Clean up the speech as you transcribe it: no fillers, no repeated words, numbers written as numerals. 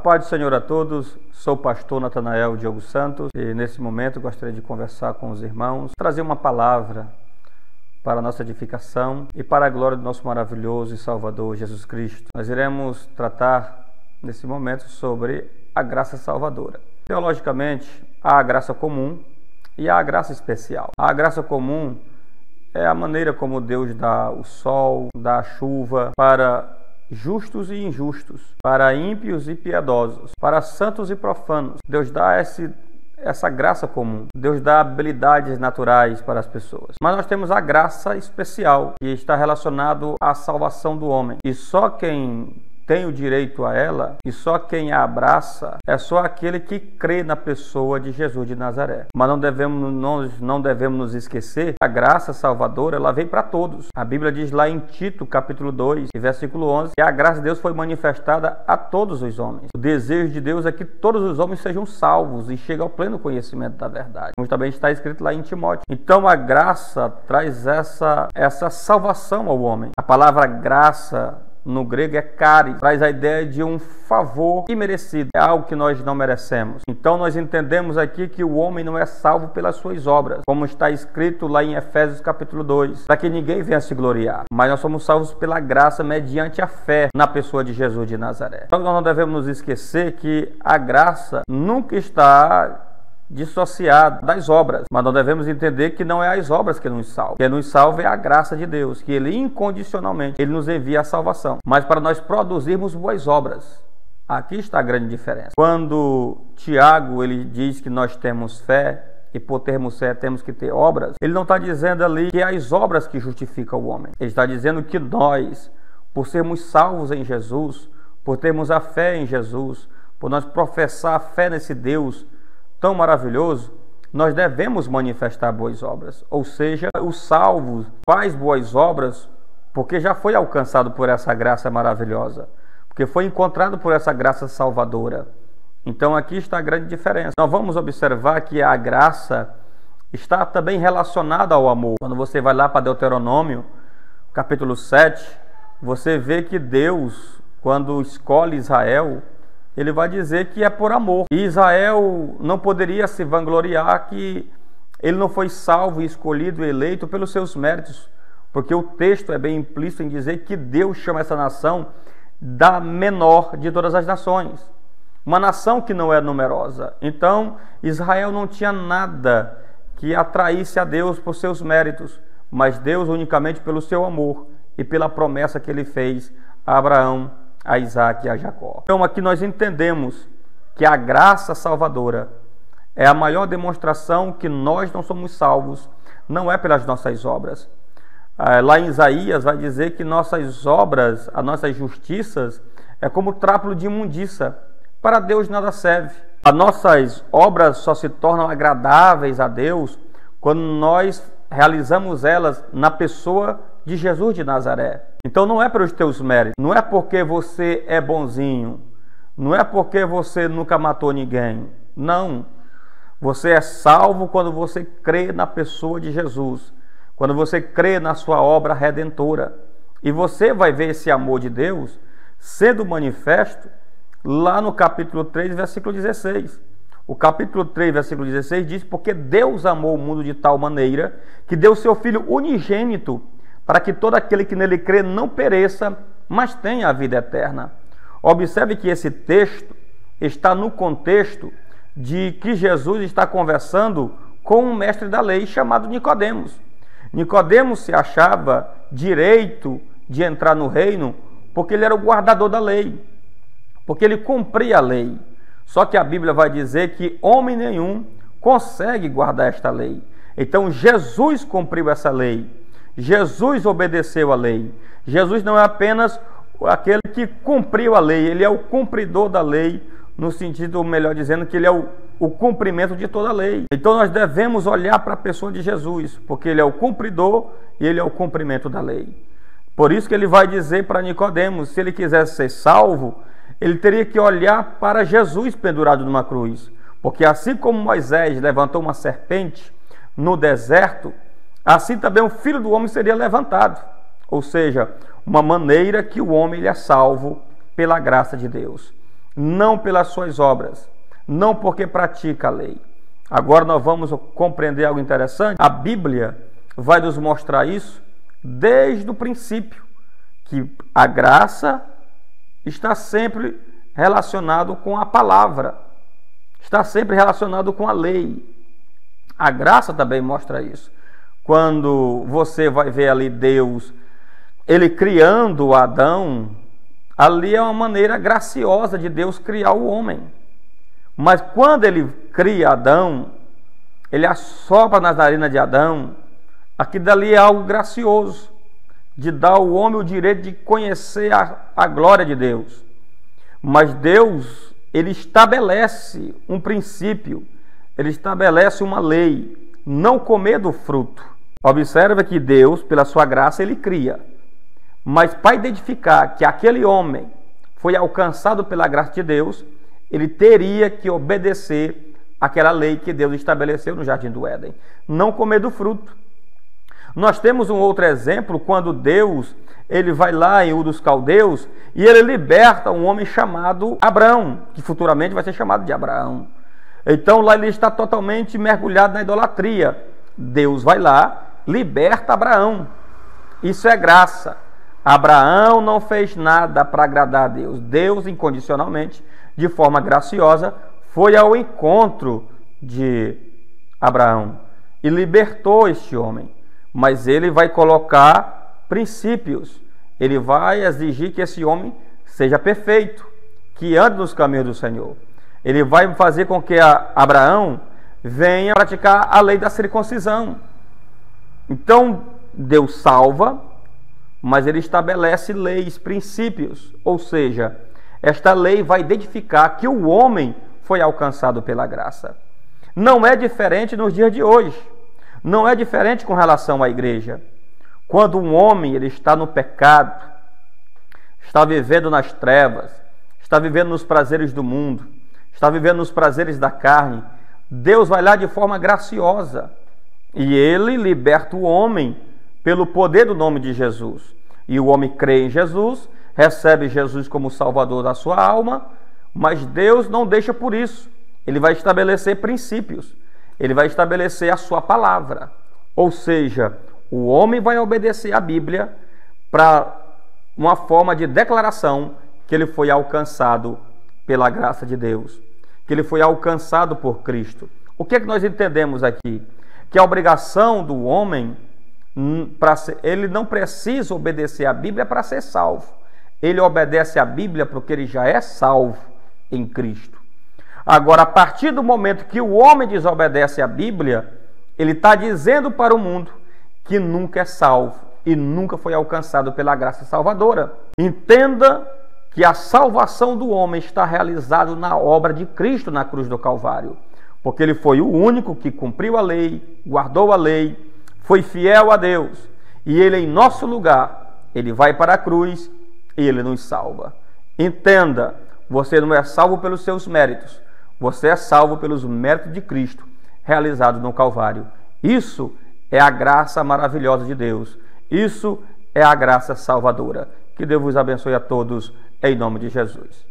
paz do Senhor a todos, sou o pastor Natanael Diogo Santos e nesse momento gostaria de conversar com os irmãos, trazer uma palavra para a nossa edificação e para a glória do nosso maravilhoso e Salvador Jesus Cristo. Nós iremos tratar nesse momento sobre a graça salvadora. Teologicamente, há a graça comum e há a graça especial. A graça comum é a maneira como Deus dá o sol, dá a chuva para justos e injustos, para ímpios e piedosos, para santos e profanos. Deus dá essa graça comum. Deus dá habilidades naturais para as pessoas. Mas nós temos a graça especial, que está relacionado à salvação do homem. E só quem tem o direito a ela, e só quem a abraça, é só aquele que crê na pessoa de Jesus de Nazaré. Mas nós não devemos nos esquecer, a graça salvadora, ela vem para todos. A Bíblia diz lá em Tito, capítulo 2, versículo 11, que a graça de Deus foi manifestada a todos os homens. O desejo de Deus é que todos os homens sejam salvos e cheguem ao pleno conhecimento da verdade, como também está escrito lá em Timóteo. Então a graça traz essa salvação ao homem. A palavra graça no grego é charis, traz a ideia de um favor imerecido, é algo que nós não merecemos. Então nós entendemos aqui que o homem não é salvo pelas suas obras, como está escrito lá em Efésios capítulo 2, para que ninguém venha se gloriar, mas nós somos salvos pela graça mediante a fé na pessoa de Jesus de Nazaré. Então nós não devemos nos esquecer que a graça nunca está dissociado das obras, mas nós devemos entender que não é as obras que nos salvam. Que nos salva é a graça de Deus, que Ele incondicionalmente Ele nos envia a salvação. Mas para nós produzirmos boas obras, aqui está a grande diferença. Quando Tiago ele diz que nós temos fé, e por termos fé temos que ter obras, ele não está dizendo ali que é as obras que justificam o homem. Ele está dizendo que nós, por sermos salvos em Jesus, por termos a fé em Jesus, por nós professar a fé nesse Deus tão maravilhoso, nós devemos manifestar boas obras. Ou seja, o salvo faz boas obras porque já foi alcançado por essa graça maravilhosa, porque foi encontrado por essa graça salvadora. Então aqui está a grande diferença. Nós vamos observar que a graça está também relacionada ao amor. Quando você vai lá para Deuteronômio, capítulo 7, você vê que Deus, quando escolhe Israel, ele vai dizer que é por amor. E Israel não poderia se vangloriar que ele não foi salvo, escolhido, eleito pelos seus méritos, porque o texto é bem implícito em dizer que Deus chama essa nação da menor de todas as nações, uma nação que não é numerosa. Então Israel não tinha nada que atraísse a Deus por seus méritos, mas Deus unicamente pelo seu amor e pela promessa que ele fez a Abraão, a Isaac e a Jacó. Então aqui nós entendemos que a graça salvadora é a maior demonstração que nós não somos salvos, não é pelas nossas obras. Lá em Isaías vai dizer que nossas obras, as nossas justiças, é como trápalo de imundícia. Para Deus nada serve. As nossas obras só se tornam agradáveis a Deus quando nós realizamos elas na pessoa de Jesus de Nazaré. Então não é pelos teus méritos, não é porque você é bonzinho, não é porque você nunca matou ninguém. Não. Você é salvo quando você crê na pessoa de Jesus, quando você crê na sua obra redentora. E você vai ver esse amor de Deus sendo manifesto lá no capítulo 3, versículo 16. O capítulo 3, versículo 16 diz: porque Deus amou o mundo de tal maneira que deu seu Filho unigênito, para que todo aquele que nele crê não pereça, mas tenha a vida eterna. Observe que esse texto está no contexto de que Jesus está conversando com um mestre da lei chamado Nicodemos. Nicodemos se achava direito de entrar no reino porque ele era o guardador da lei, porque ele cumpria a lei. Só que a Bíblia vai dizer que homem nenhum consegue guardar esta lei. Então Jesus cumpriu essa lei. Jesus obedeceu a lei. Jesus não é apenas aquele que cumpriu a lei, ele é o cumpridor da lei, no sentido, melhor dizendo, que ele é o cumprimento de toda a lei. Então nós devemos olhar para a pessoa de Jesus, porque ele é o cumpridor e ele é o cumprimento da lei. Por isso que ele vai dizer para Nicodemos, se ele quisesse ser salvo, ele teria que olhar para Jesus pendurado numa cruz. Porque assim como Moisés levantou uma serpente no deserto, assim também o Filho do Homem seria levantado. Ou seja, uma maneira que o homem ele é salvo pela graça de Deus. não pelas suas obras, não porque pratica a lei. Agora nós vamos compreender algo interessante. A Bíblia vai nos mostrar isso desde o princípio, que a graça está sempre relacionado com a palavra, está sempre relacionado com a lei. A graça também mostra isso. Quando você vai ver ali Deus, ele criando Adão, ali é uma maneira graciosa de Deus criar o homem. Mas quando ele cria Adão, ele assopra nas narinas de Adão, aquilo dali é algo gracioso, de dar ao homem o direito de conhecer a glória de Deus. Mas Deus, ele estabelece um princípio, ele estabelece uma lei, não comer do fruto. Observa que Deus, pela sua graça, ele cria. Mas para identificar que aquele homem foi alcançado pela graça de Deus, ele teria que obedecer àquela lei que Deus estabeleceu no Jardim do Éden. Não comer do fruto. Nós temos um outro exemplo, quando Deus, ele vai lá em Ur dos Caldeus e ele liberta um homem chamado Abrão, que futuramente vai ser chamado de Abraão. Então lá ele está totalmente mergulhado na idolatria. Deus vai lá, liberta Abraão. Isso é graça. Abraão não fez nada para agradar a Deus. Deus, incondicionalmente, de forma graciosa, foi ao encontro de Abraão e libertou este homem. Mas ele vai colocar princípios. Ele vai exigir que esse homem seja perfeito, que ande nos caminhos do Senhor. Ele vai fazer com que Abraão venha praticar a lei da circuncisão. Então, Deus salva, mas ele estabelece leis, princípios. Ou seja, esta lei vai identificar que o homem foi alcançado pela graça. Não é diferente nos dias de hoje. Não é diferente com relação à igreja. Quando um homem ele está no pecado, está vivendo nas trevas, está vivendo nos prazeres do mundo, está vivendo nos prazeres da carne, Deus vai lá de forma graciosa e ele liberta o homem pelo poder do nome de Jesus. E o homem crê em Jesus, recebe Jesus como Salvador da sua alma, mas Deus não deixa por isso. Ele vai estabelecer princípios, ele vai estabelecer a sua palavra. Ou seja, o homem vai obedecer a Bíblia para uma forma de declaração que ele foi alcançado pela graça de Deus, que ele foi alcançado por Cristo. O que é que nós entendemos aqui? Que a obrigação do homem, ele não precisa obedecer a Bíblia para ser salvo. Ele obedece a Bíblia porque ele já é salvo em Cristo. Agora, a partir do momento que o homem desobedece a Bíblia, ele está dizendo para o mundo que nunca é salvo e nunca foi alcançado pela graça salvadora. Entenda que a salvação do homem está realizada na obra de Cristo na cruz do Calvário, porque ele foi o único que cumpriu a lei, guardou a lei, foi fiel a Deus, e ele em nosso lugar, ele vai para a cruz e ele nos salva. Entenda, você não é salvo pelos seus méritos, você é salvo pelos méritos de Cristo realizados no Calvário. Isso é a graça maravilhosa de Deus. Isso é a graça salvadora. Que Deus vos abençoe a todos, em nome de Jesus.